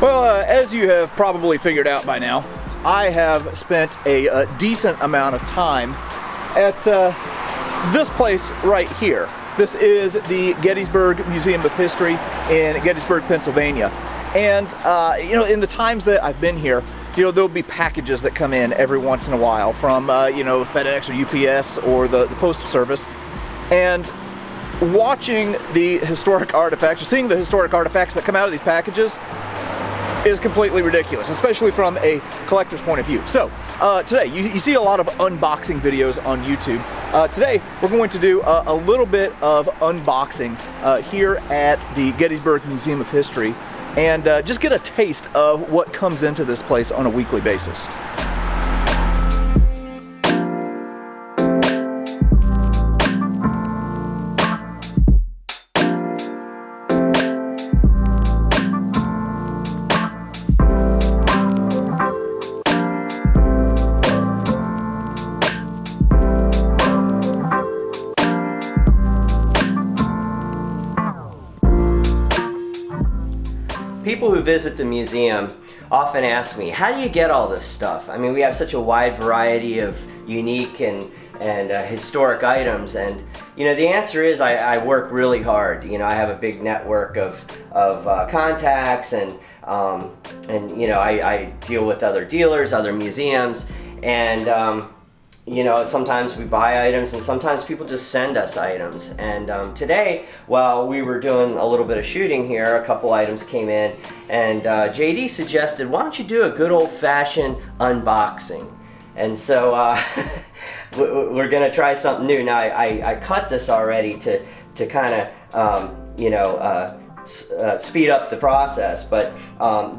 Well, as you have probably figured out by now, I have spent a decent amount of time at this place right here. This is the Gettysburg Museum of History in Gettysburg, Pennsylvania. And, in the times that I've been here, there'll be packages that come in every once in a while from, FedEx or UPS or the Postal Service. And watching the historic artifacts, or seeing the historic artifacts that come out of these packages is completely ridiculous, especially from a collector's point of view. So, today, you see a lot of unboxing videos on YouTube. Today, we're going to do a little bit of unboxing here at the Gettysburg Museum of History and just get a taste of what comes into this place on a weekly basis. People who visit the museum often ask me, how do you get all this stuff? I mean, we have such a wide variety of unique and historic items, and the answer is I work really hard. I have a big network of contacts, and I deal with other dealers, other museums, and sometimes we buy items and sometimes people just send us items. And today, while we were doing a little bit of shooting here, a couple items came in, and JD suggested, why don't you do a good old-fashioned unboxing? And so we're gonna try something new. Now I cut this already to kind of speed up the process, but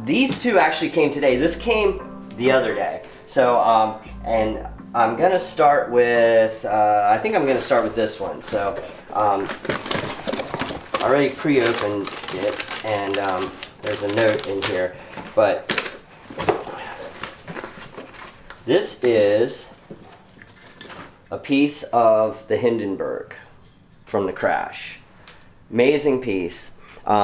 these two actually came today. This came the other day. So and I'm gonna start with, I think I'm gonna start with this one. So, I already pre-opened it, and there's a note in here, but this is a piece of the Hindenburg from the crash. Amazing piece.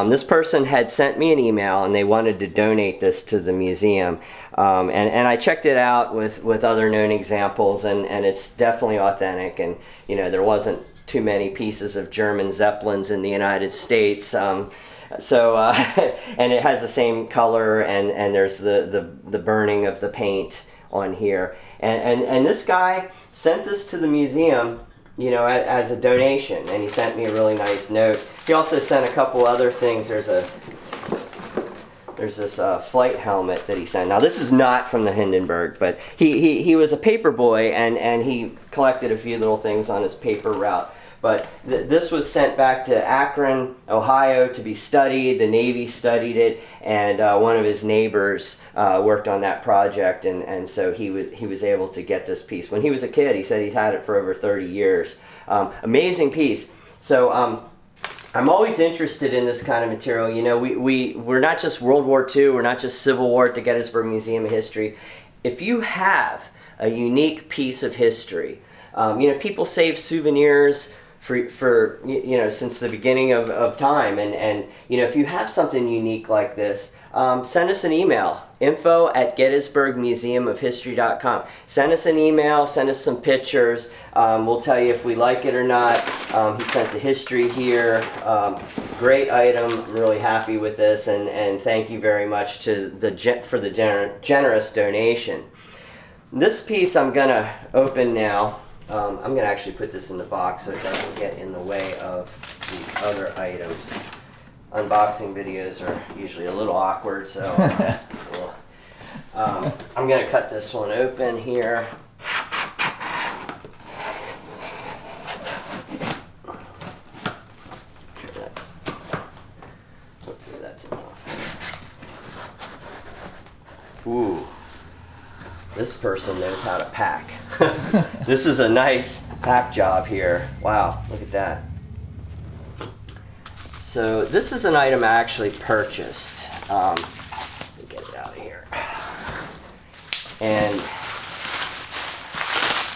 This person had sent me an email and they wanted to donate this to the museum, and I checked it out with other known examples, and it's definitely authentic, and there wasn't too many pieces of German Zeppelins in the United States, and it has the same color, and there's the burning of the paint on here, and this guy sent this to the museum as a donation, and he sent me a really nice note. He also sent a couple other things. There's this flight helmet that he sent. Now this is not from the Hindenburg, but he was a paper boy, and he collected a few little things on his paper route. But this was sent back to Akron, Ohio to be studied. The Navy studied it, and one of his neighbors worked on that project, and so he was able to get this piece. When he was a kid, he said he'd had it for over 30 years. Amazing piece. So I'm always interested in this kind of material. We're not just World War II, we're not just Civil War at the Gettysburg Museum of History. If you have a unique piece of history, people save souvenirs for since the beginning of time, and if you have something unique like this, send us an email, info@gettysburgmuseumofhistory.com. Send us an email, send us some pictures. We'll tell you if we like it or not. He sent the history here. Great item. I'm really happy with this, and thank you very much to for the generous donation. This piece I'm gonna open now. I'm going to actually put this in the box so it doesn't get in the way of these other items. Unboxing videos are usually a little awkward, so I'm going to cut this one open here. Hopefully that's enough. Ooh. This person knows how to pack. This is a nice pack job here. Wow, look at that. So this is an item I actually purchased. Let me get it out of here. And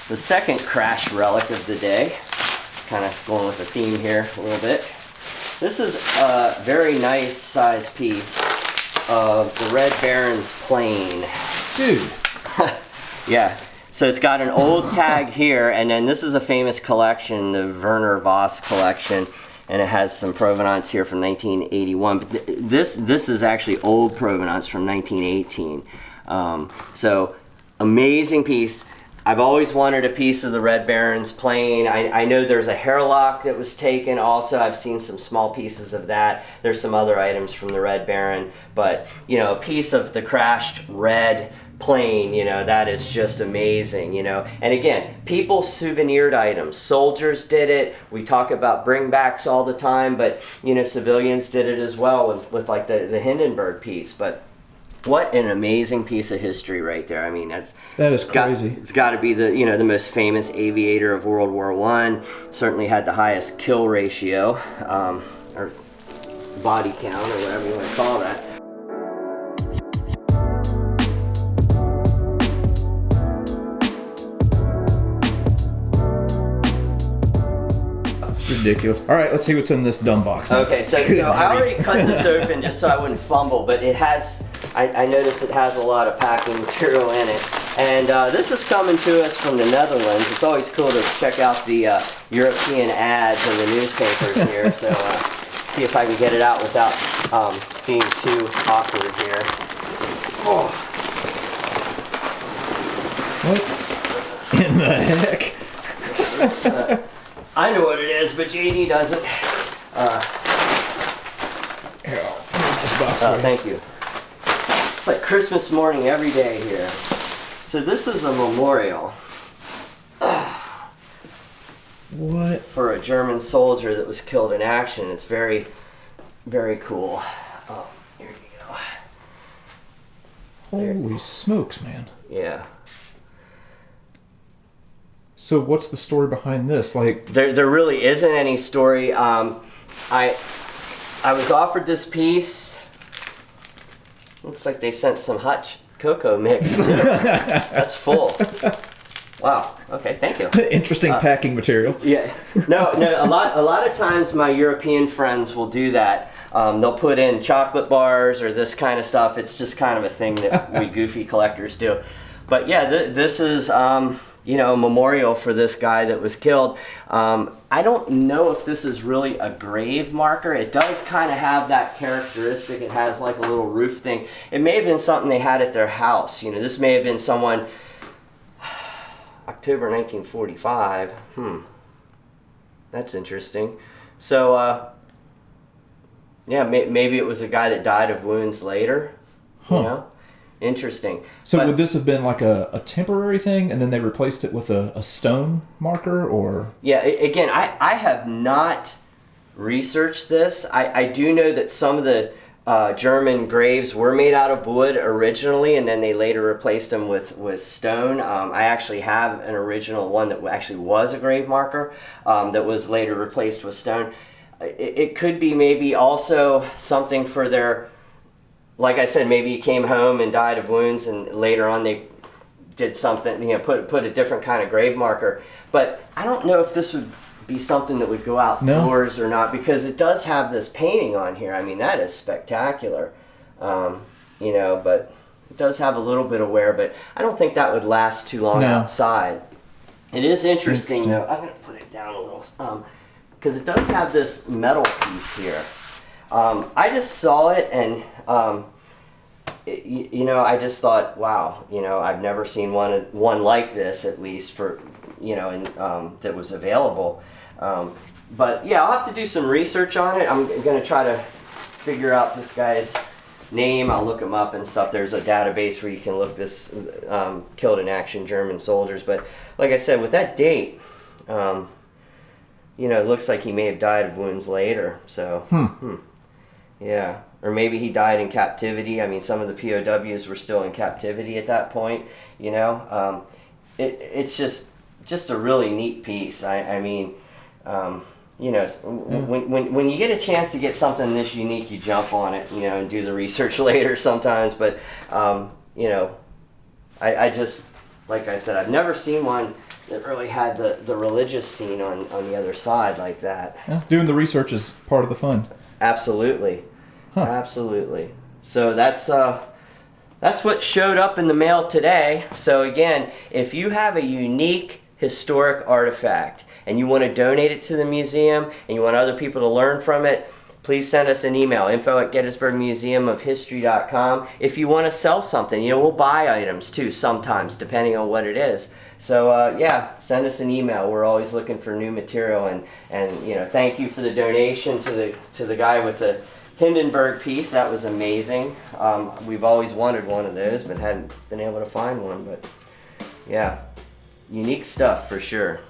the second crash relic of the day, kind of going with the theme here a little bit. This is a very nice size piece. of the Red Baron's plane. Dude. Yeah. So it's got an old tag here, and then this is a famous collection, the Werner Voss collection, and it has some provenance here from 1981. But this is actually old provenance from 1918. So amazing piece. I've always wanted a piece of the Red Baron's plane. I know there's a hairlock that was taken also. I've seen some small pieces of that. There's some other items from the Red Baron, but you know, a piece of the crashed red plane, you know, that is just amazing, you know. And again, people souvenired items. Soldiers did it. We talk about bringbacks all the time, but you know, civilians did it as well with like the Hindenburg piece. But what an amazing piece of history right there. I mean, that is crazy. It's got to be the, you know, the most famous aviator of World War I. Certainly had the highest kill ratio, or body count, or whatever you want to call that. Ridiculous. All right, let's see what's in this dumb box. Okay, so I already cut this open just so I wouldn't fumble, but it has, I noticed it has a lot of packing material in it. And this is coming to us from the Netherlands. It's always cool to check out the European ads in the newspapers here. So see if I can get it out without being too awkward here. Oh. What in the heck? I know what it is, but JD doesn't. Here, I'll move this box for you. Thank you. It's like Christmas morning every day here. So this is a memorial. What? For a German soldier that was killed in action. It's very, very cool. Oh, here you go. Holy smokes, man. Yeah. So what's the story behind this? Like, there really isn't any story. I was offered this piece. Looks like they sent some hot cocoa mix. That's full. Wow. Okay. Thank you. Interesting packing material. Yeah. No. A lot of times my European friends will do that. They'll put in chocolate bars or this kind of stuff. It's just kind of a thing that we goofy collectors do. But yeah, this is. You know, a memorial for this guy that was killed. I don't know if this is really a grave marker. It does kind of have that characteristic. It has like a little roof thing. It may have been something they had at their house. You know, this may have been someone, October 1945. That's interesting. So, yeah, maybe it was a guy that died of wounds later. Huh. You know? Interesting. So would this have been like a temporary thing and then they replaced it with a stone marker, or? Yeah, again, I have not researched this. I do know that some of the German graves were made out of wood originally, and then they later replaced them with stone. I actually have an original one that actually was a grave marker that was later replaced with stone. It could be maybe also something for their... Like I said, maybe he came home and died of wounds, and later on they did something, you know, put a different kind of grave marker. But I don't know if this would be something that would go outdoors or not, because it does have this painting on here. I mean, that is spectacular, you know, but it does have a little bit of wear, but I don't think that would last too long outside. It is interesting, though. I'm going to put it down a little, because it does have this metal piece here. I just saw it and... you know, I just thought, wow, you know, I've never seen one like this, at least for, you know, and that was available. But yeah, I'll have to do some research on it. I'm going to try to figure out this guy's name. I'll look him up and stuff. There's a database where you can look this killed in action German soldiers. But like I said, with that date, you know, it looks like he may have died of wounds later. So, yeah. Or maybe he died in captivity. I mean, some of the POWs were still in captivity at that point, you know. It's just a really neat piece. I mean, you know, when you get a chance to get something this unique, you jump on it, you know, and do the research later sometimes. But, you know, I just, like I said, I've never seen one that really had the religious scene on the other side like that. Yeah, doing the research is part of the fun. Absolutely. Huh. Absolutely. So that's what showed up in the mail today. So again, if you have a unique historic artifact and you want to donate it to the museum and you want other people to learn from it, please send us an email, info@GettysburgMuseumofHistory.com. If you want to sell something, we'll buy items too sometimes, depending on what it is. So yeah, send us an email. We're always looking for new material, and thank you for the donation to the guy with the Hindenburg piece. That was amazing. We've always wanted one of those, but hadn't been able to find one. But yeah, unique stuff for sure.